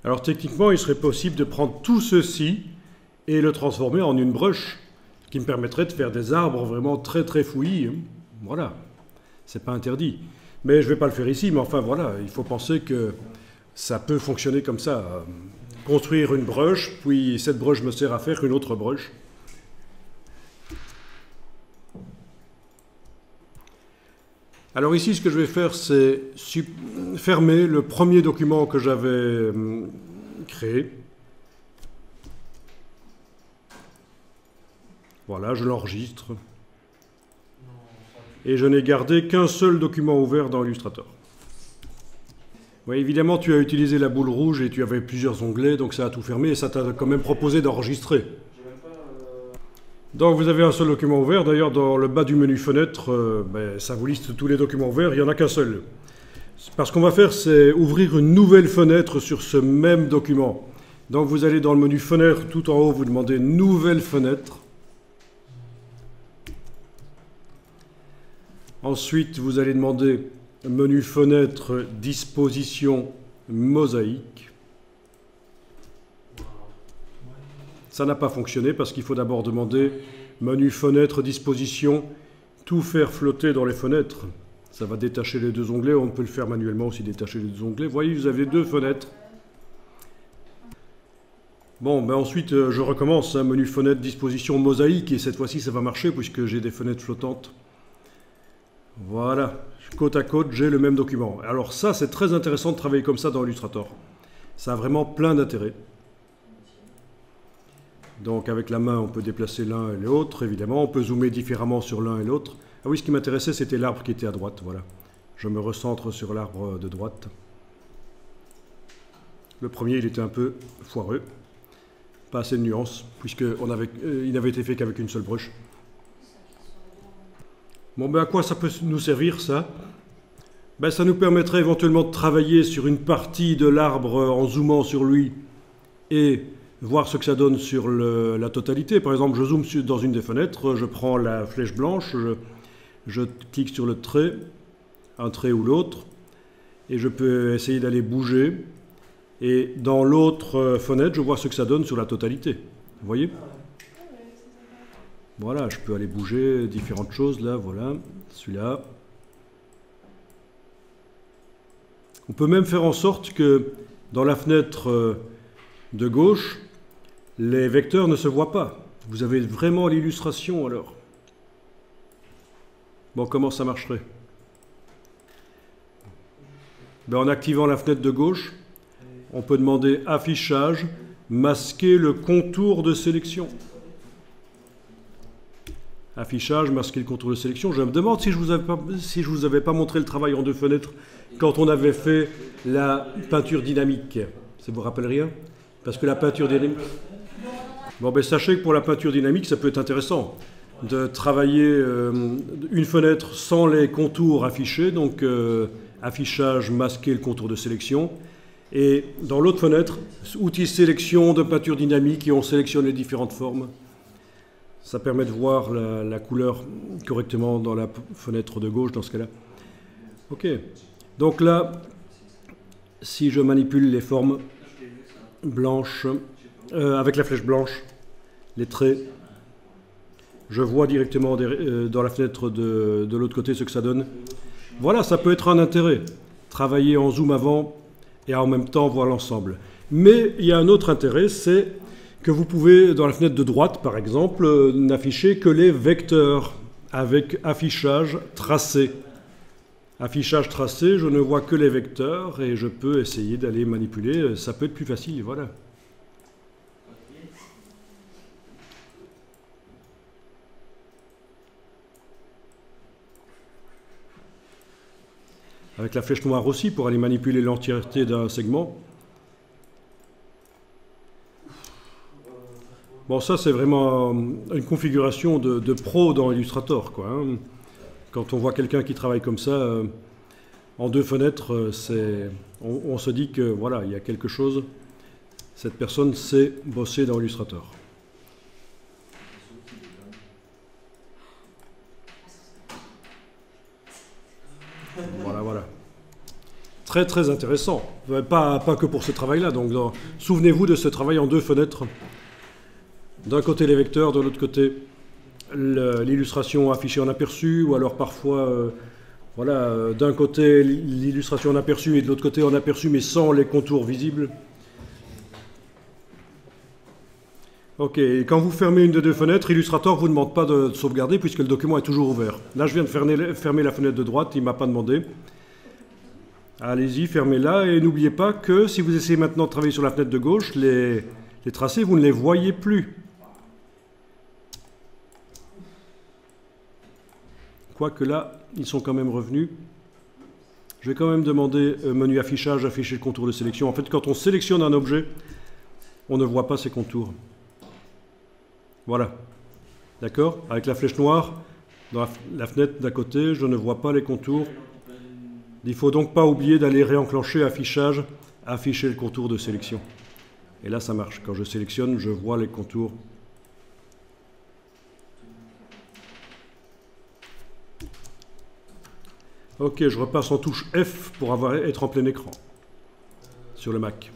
Alors techniquement, il serait possible de prendre tout ceci et le transformer en une brush, ce qui me permettrait de faire des arbres vraiment très très fouillis. Voilà, c'est pas interdit. Mais je ne vais pas le faire ici, mais enfin voilà, il faut penser que ça peut fonctionner comme ça. Construire une brush, puis cette brush me sert à faire une autre brush. Alors ici, ce que je vais faire, c'est fermer le premier document que j'avais créé. Voilà, je l'enregistre. Et je n'ai gardé qu'un seul document ouvert dans Illustrator. Oui, évidemment, tu as utilisé la boule rouge et tu avais plusieurs onglets, donc ça a tout fermé et ça t'a quand même proposé d'enregistrer. Donc vous avez un seul document ouvert. D'ailleurs, dans le bas du menu fenêtre, ça vous liste tous les documents ouverts, il n'y en a qu'un seul. Parce qu'on va faire, c'est ouvrir une nouvelle fenêtre sur ce même document. Donc vous allez dans le menu fenêtre, tout en haut, vous demandez Nouvelle fenêtre. Ensuite, vous allez demander menu fenêtre, disposition, mosaïque. Ça n'a pas fonctionné parce qu'il faut d'abord demander menu fenêtre, disposition, tout faire flotter dans les fenêtres. Ça va détacher les deux onglets. On peut le faire manuellement aussi, détacher les deux onglets. Vous voyez, vous avez deux fenêtres. Bon, ben ensuite, je recommence. Menu fenêtre, disposition, mosaïque. Et cette fois-ci, ça va marcher puisque j'ai des fenêtres flottantes. Voilà, côte à côte, j'ai le même document. Alors ça, c'est très intéressant de travailler comme ça dans Illustrator. Ça a vraiment plein d'intérêt. Donc avec la main, on peut déplacer l'un et l'autre, évidemment. On peut zoomer différemment sur l'un et l'autre. Ah oui, ce qui m'intéressait, c'était l'arbre qui était à droite. Voilà. Je me recentre sur l'arbre de droite. Le premier, il était un peu foireux. Pas assez de nuances, puisqu'il n'avait été fait qu'avec une seule brush. Bon, ben à quoi ça peut nous servir, ça? Ben, ça nous permettrait éventuellement de travailler sur une partie de l'arbre en zoomant sur lui et voir ce que ça donne sur la totalité. Par exemple, je zoome dans une des fenêtres, je prends la flèche blanche, je clique sur le trait, un trait ou l'autre, et je peux essayer d'aller bouger. Et dans l'autre fenêtre, je vois ce que ça donne sur la totalité. Vous voyez? Voilà, je peux aller bouger différentes choses, là, voilà, celui-là. On peut même faire en sorte que dans la fenêtre de gauche, les vecteurs ne se voient pas. Vous avez vraiment l'illustration, alors. Bon, comment ça marcherait? Ben, en activant la fenêtre de gauche, on peut demander affichage, masquer le contour de sélection. Affichage, masquer le contour de sélection. Je me demande si je vous avais pas montré le travail en deux fenêtres quand on avait fait la peinture dynamique. Ça vous rappelle rien? Parce que la peinture dynamique... Bon, ben sachez que pour la peinture dynamique, ça peut être intéressant de travailler une fenêtre sans les contours affichés, donc affichage, masquer le contour de sélection. Et dans l'autre fenêtre, outil sélection de peinture dynamique et on sélectionne les différentes formes. Ça permet de voir la couleur correctement dans la fenêtre de gauche, dans ce cas-là. OK. Donc là, si je manipule les formes blanches, avec la flèche blanche, les traits, je vois directement dans la fenêtre de l'autre côté ce que ça donne. Voilà, ça peut être un intérêt. Travailler en zoom avant et en même temps voir l'ensemble. Mais il y a un autre intérêt, c'est que vous pouvez, dans la fenêtre de droite, par exemple, n'afficher que les vecteurs avec affichage tracé. Affichage tracé, je ne vois que les vecteurs et je peux essayer d'aller manipuler. Ça peut être plus facile, voilà. Avec la flèche noire aussi, pour aller manipuler l'entièreté d'un segment. Bon, ça, c'est vraiment une configuration de pro dans Illustrator, quoi, hein. Quand on voit quelqu'un qui travaille comme ça, en deux fenêtres, on se dit que, voilà, il y a quelque chose. Cette personne sait bosser dans Illustrator. Voilà, voilà. très très intéressant. Pas que pour ce travail-là. Donc souvenez-vous de ce travail en deux fenêtres. D'un côté les vecteurs, de l'autre côté l'illustration affichée en aperçu, ou alors parfois, voilà, d'un côté l'illustration en aperçu et de l'autre côté en aperçu mais sans les contours visibles. Ok, et quand vous fermez une des deux fenêtres, Illustrator ne vous demande pas de sauvegarder puisque le document est toujours ouvert. Là, je viens de fermer la fenêtre de droite, il ne m'a pas demandé. Allez-y, fermez-la et n'oubliez pas que si vous essayez maintenant de travailler sur la fenêtre de gauche, les tracés, vous ne les voyez plus. Quoique là, ils sont quand même revenus. Je vais quand même demander menu affichage, afficher le contour de sélection. En fait, quand on sélectionne un objet, on ne voit pas ses contours. Voilà. D'accord? Avec la flèche noire, dans la fenêtre d'à côté, je ne vois pas les contours. Il ne faut donc pas oublier d'aller réenclencher affichage, afficher le contour de sélection. Et là, ça marche. Quand je sélectionne, je vois les contours. Ok, je repasse en touche F pour être en plein écran sur le Mac.